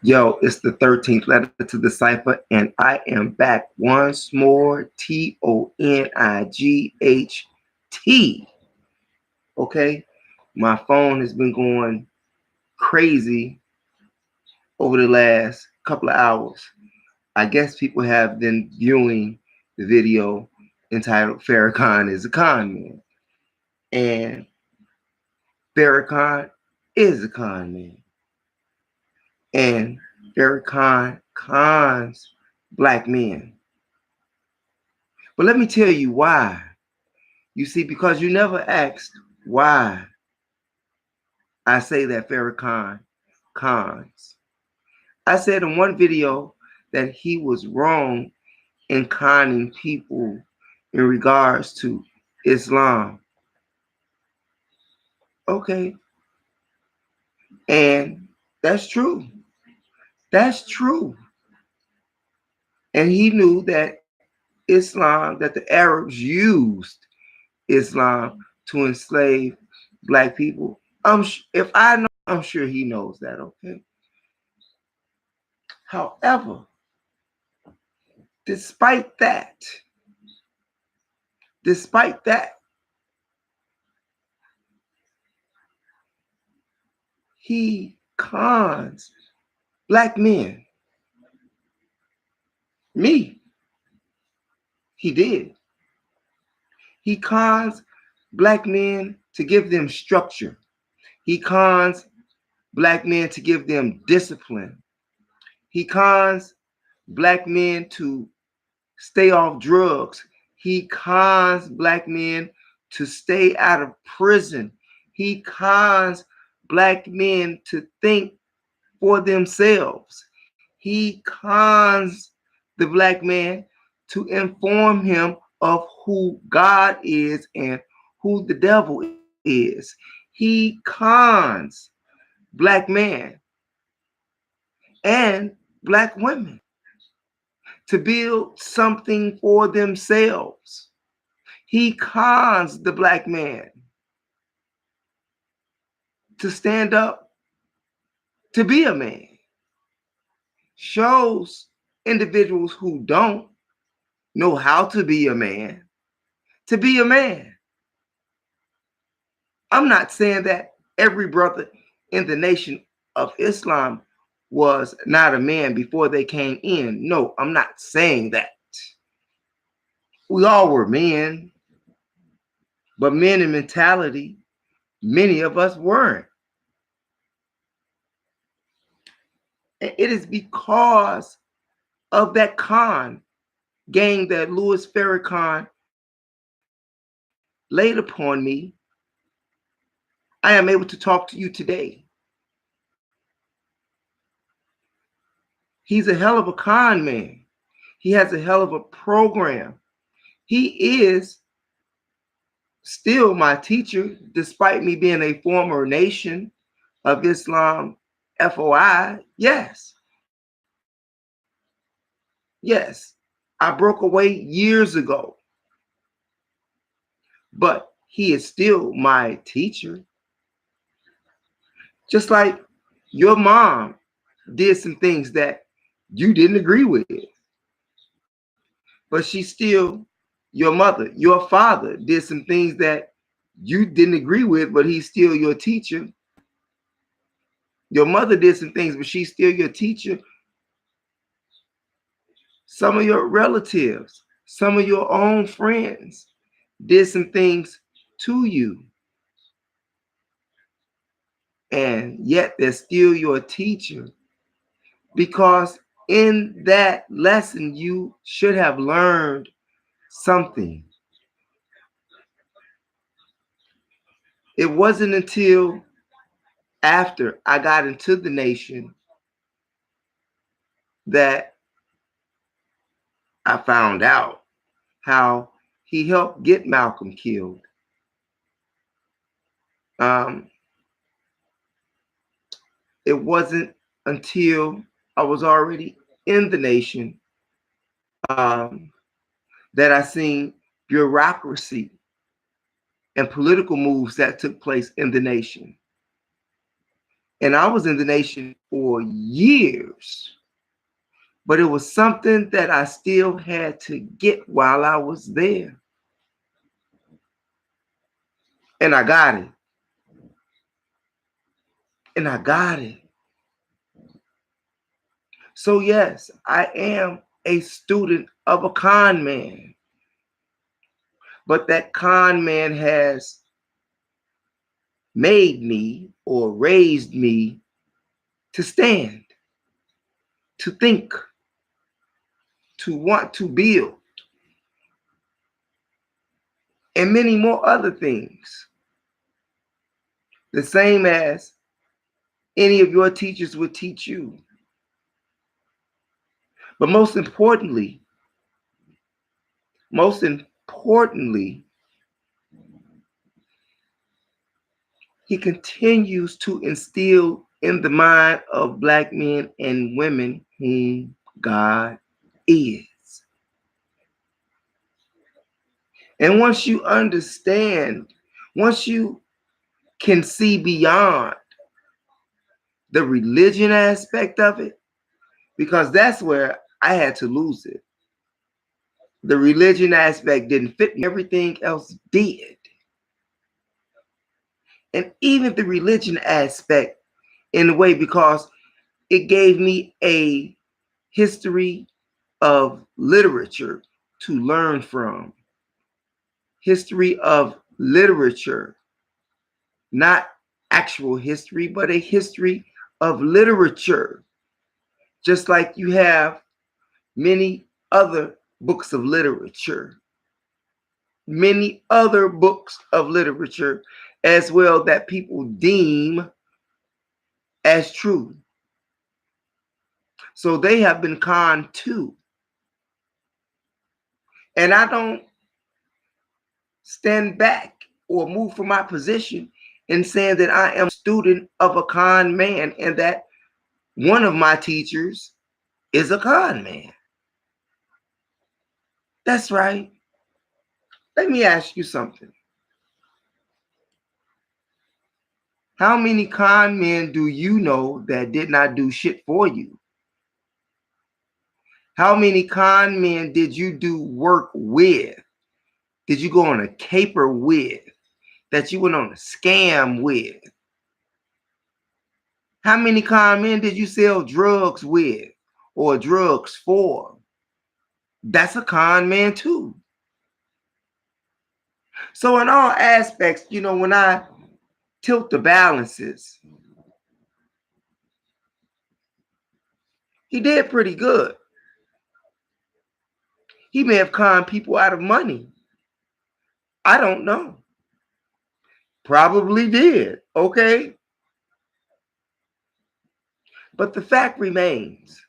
Yo, it's the 13th letter to the cipher, and I am back once more. TONIGHT. Okay? My phone has been going crazy over the last couple of hours. I guess people have been viewing the video entitled Farrakhan is a Con Man. And Farrakhan is a con man. And Farrakhan cons black men. But let me tell you why. You see, because you never asked why I say that Farrakhan cons. I said in one video that he was wrong in conning people in regards to Islam. Okay. And that's true. That's true. And he knew that Islam, that the Arabs used Islam to enslave black people. If I know, I'm sure he knows that, okay? However, despite that, he cons black men. Me, he did. He cons black men to give them structure. He cons black men to give them discipline. He cons black men to stay off drugs. He cons black men to stay out of prison. He cons black men to think for themselves. He cons the black man to inform him of who God is and who the devil is. He cons black man and black women to build something for themselves. He cons the black man to stand up to be a man. Shows individuals who don't know how to be a man to be a man. I'm not saying that every brother in the Nation of Islam was not a man before they came in. No, I'm not saying that. We all were men, but men in mentality, many of us weren't. And it is because of that con gang that Louis Farrakhan laid upon me, I am able to talk to you today. He's a hell of a con man. He has a hell of a program. He is still my teacher, despite me being a former Nation of Islam FOI. Yes. Yes. I broke away years ago. But he is still my teacher. Just like your mom did some things that you didn't agree with, but she's still your mother. Your father did some things that you didn't agree with, but he's still your teacher. Your mother did some things, but she's still your teacher. Some of your relatives, some of your own friends did some things to you, and yet they're still your teacher, because in that lesson you should have learned something. It wasn't until after I got into the Nation that I found out how he helped get Malcolm killed. It wasn't until I was already in the Nation that I seen bureaucracy and political moves that took place in the Nation. And I was in the nation for years, but it was something that I still had to get while I was there. And I got it. And I got it. So yes, I am a student of a con man. But that con man has made me or raised me to stand, to think, to want to build, and many more other things. The same as any of your teachers would teach you. But most importantly, he continues to instill in the mind of Black men and women whom God is. And once you understand, once you can see beyond the religion aspect of it, because that's where I had to lose it. The religion aspect didn't fit me, everything else did. And even the religion aspect, in a way, because it gave me a history of literature to learn from. History of literature, not actual history, but a history of literature. Just like you have many other books of literature, many other books of literature as well that people deem as true. So they have been conned too. And I don't stand back or move from my position in saying that I am a student of a con man and that one of my teachers is a con man. That's right. Let me ask you something. How many con men do you know that did not do shit for you? How many con men did you do work with? Did you go on a caper with? That you went on a scam with? How many con men did you sell drugs with or drugs for? That's a con man too. So in all aspects, when I tilt the balances, he did pretty good. He may have conned people out of money. I don't know. Probably did, okay? But the fact remains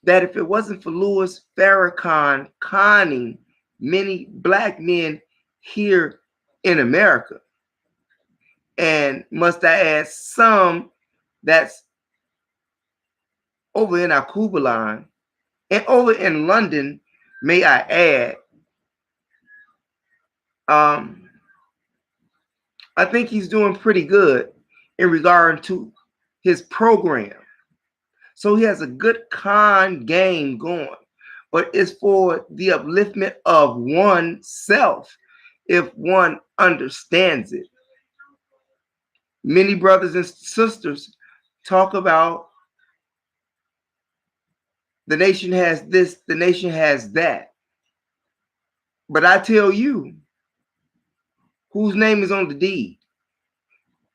that if it wasn't for Louis Farrakhan conning many Black men here in America, and must I add some that's over in our Kubalan and over in London, may I add, I think he's doing pretty good in regard to his program. So he has a good con game going, but it's for the upliftment of oneself if one understands it. Many brothers and sisters talk about the nation has this, the nation has that. But I tell you, whose name is on the deed,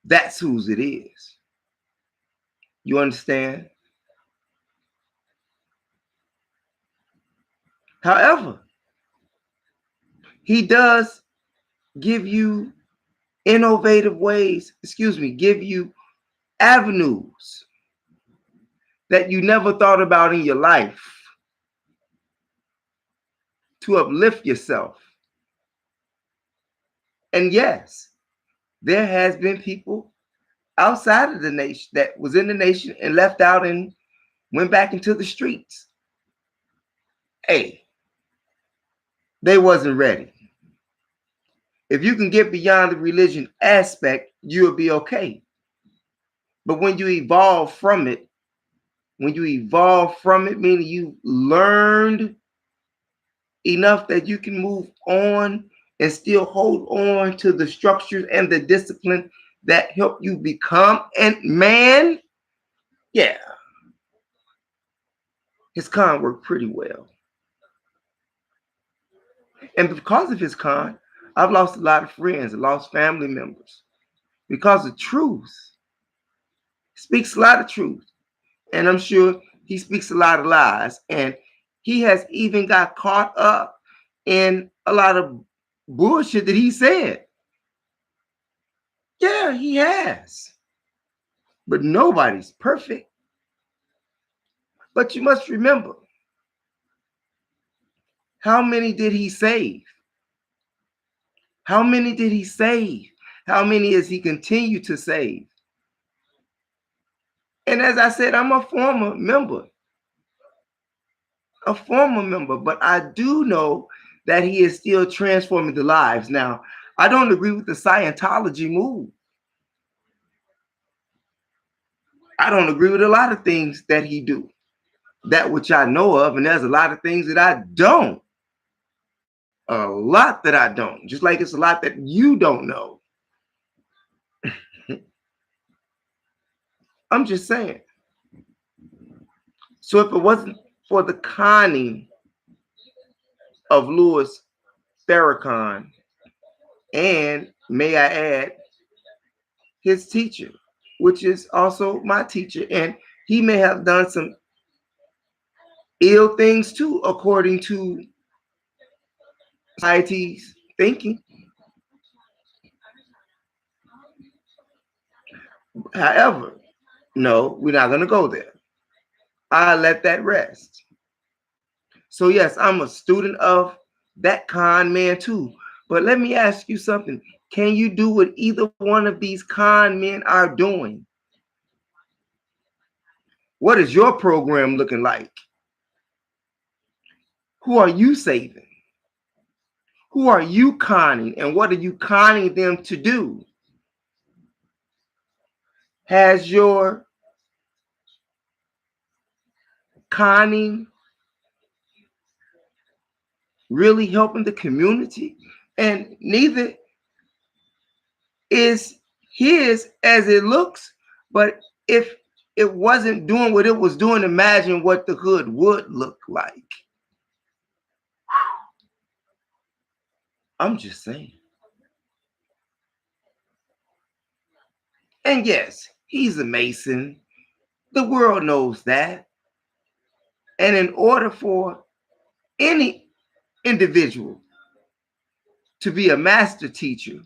that's whose it is. You understand? However, he does give you innovative ways, give you avenues that you never thought about in your life to uplift yourself. And yes, there has been people outside of the nation that was in the nation and left out and went back into the streets. Hey, they wasn't ready. If you can get beyond the religion aspect, you'll be okay. But when you evolve from it, meaning you learned enough that you can move on and still hold on to the structures and the discipline that help you become a man, yeah, his con worked pretty well. And because of his con, I've lost a lot of friends, lost family members because the truth speaks a lot of truth. And I'm sure he speaks a lot of lies. And he has even got caught up in a lot of bullshit that he said. Yeah, he has. But nobody's perfect. But you must remember, how many did he save? How many did he save? How many is he continue to save? And as I said, I'm a former member, but I do know that he is still transforming the lives. Now, I don't agree with the Scientology move. I don't agree with a lot of things that he do, that which I know of, and there's a lot of things that I don't. A lot that I don't, just like it's a lot that you don't know. I'm just saying. So if it wasn't for the conning of Louis Farrakhan, and may I add, his teacher, which is also my teacher, and he may have done some ill things too, according to society's thinking. However, no, we're not going to go there. I let that rest. So yes, I'm a student of that con man too. But let me ask you something. Can you do what either one of these con men are doing? What is your program looking like? Who are you saving? Who are you conning, and what are you conning them to do? Has your conning really helping the community? And neither is his as it looks, but if it wasn't doing what it was doing, imagine what the hood would look like. I'm just saying. And yes, he's a Mason. The world knows that. And in order for any individual to be a master teacher,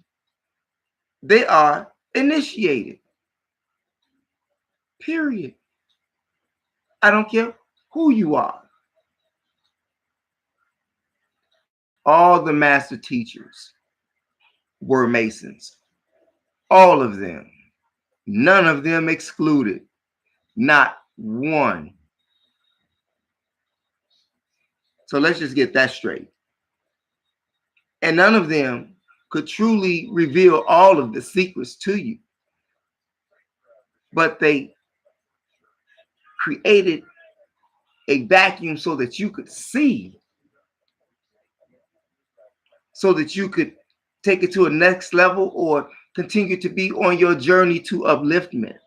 they are initiated. Period. I don't care who you are. All the master teachers were Masons. All of them. None of them excluded. Not one. So let's just get that straight. And none of them could truly reveal all of the secrets to you. But they created a vacuum so that you could see, so that you could take it to a next level or continue to be on your journey to upliftment.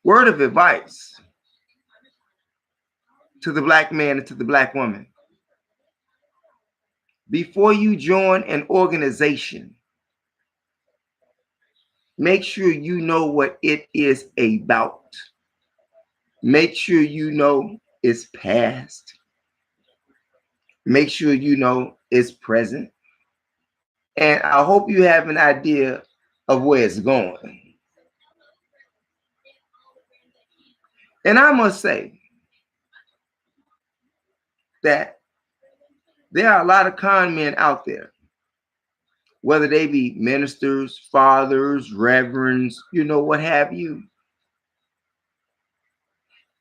Word of advice to the black man and to the black woman. Before you join an organization, make sure you know what it is about. Make sure you know its past. Make sure you know its present. And I hope you have an idea of where it's going. And I must say that there are a lot of con men out there, whether they be ministers, fathers, reverends, what have you.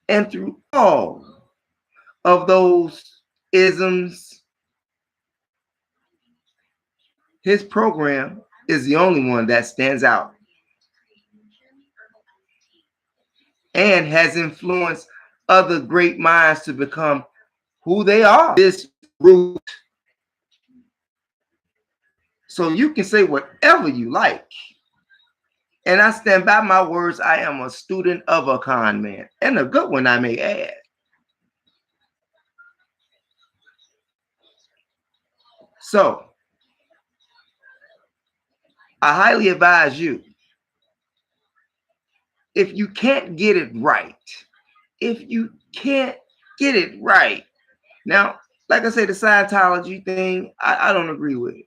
And through all of those isms, His program is the only one that stands out and has influenced other great minds to become who they are. This root. So you can say whatever you like. And I stand by my words. I am a student of a con man, and a good one, I may add. So I highly advise you, if you can't get it right, now, like I say, the Scientology thing, I don't agree with it.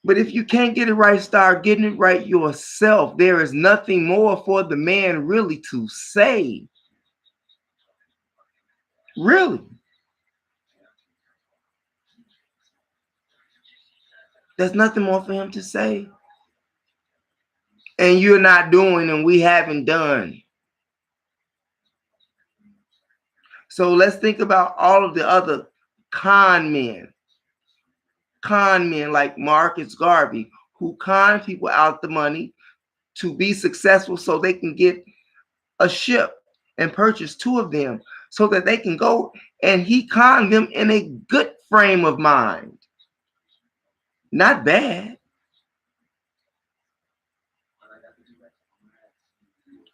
But if you can't get it right, start getting it right yourself. There is nothing more for the man really to say. Really. There's nothing more for him to say. And you're not doing, and we haven't done. So let's think about all of the other con men like Marcus Garvey, who con people out the money to be successful so they can get a ship and purchase 2 of them so that they can go, and he conned them in a good frame of mind. Not bad.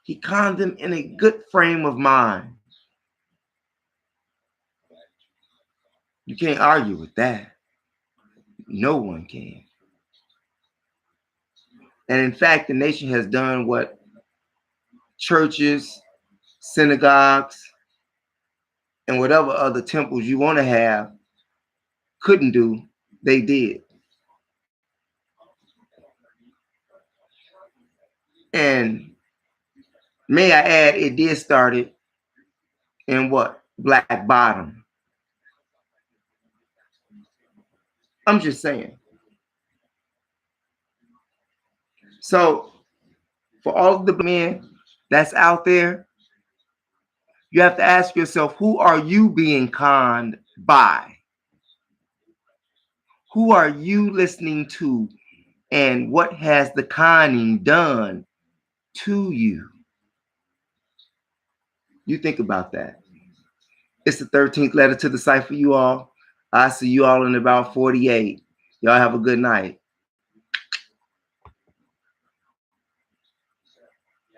He conned them in a good frame of mind. You can't argue with that. No one can. And in fact, the nation has done what churches, synagogues, and whatever other temples you want to have couldn't do, they did. And may I add, it did start it in what? Black bottom. I'm just saying. So for all of the men that's out there, you have to ask yourself, who are you being conned by? Who are you listening to? And what has the conning done to you? You think about that. It's the 13th letter to the cipher, you all. I see you all in about 48. Y'all have a good night.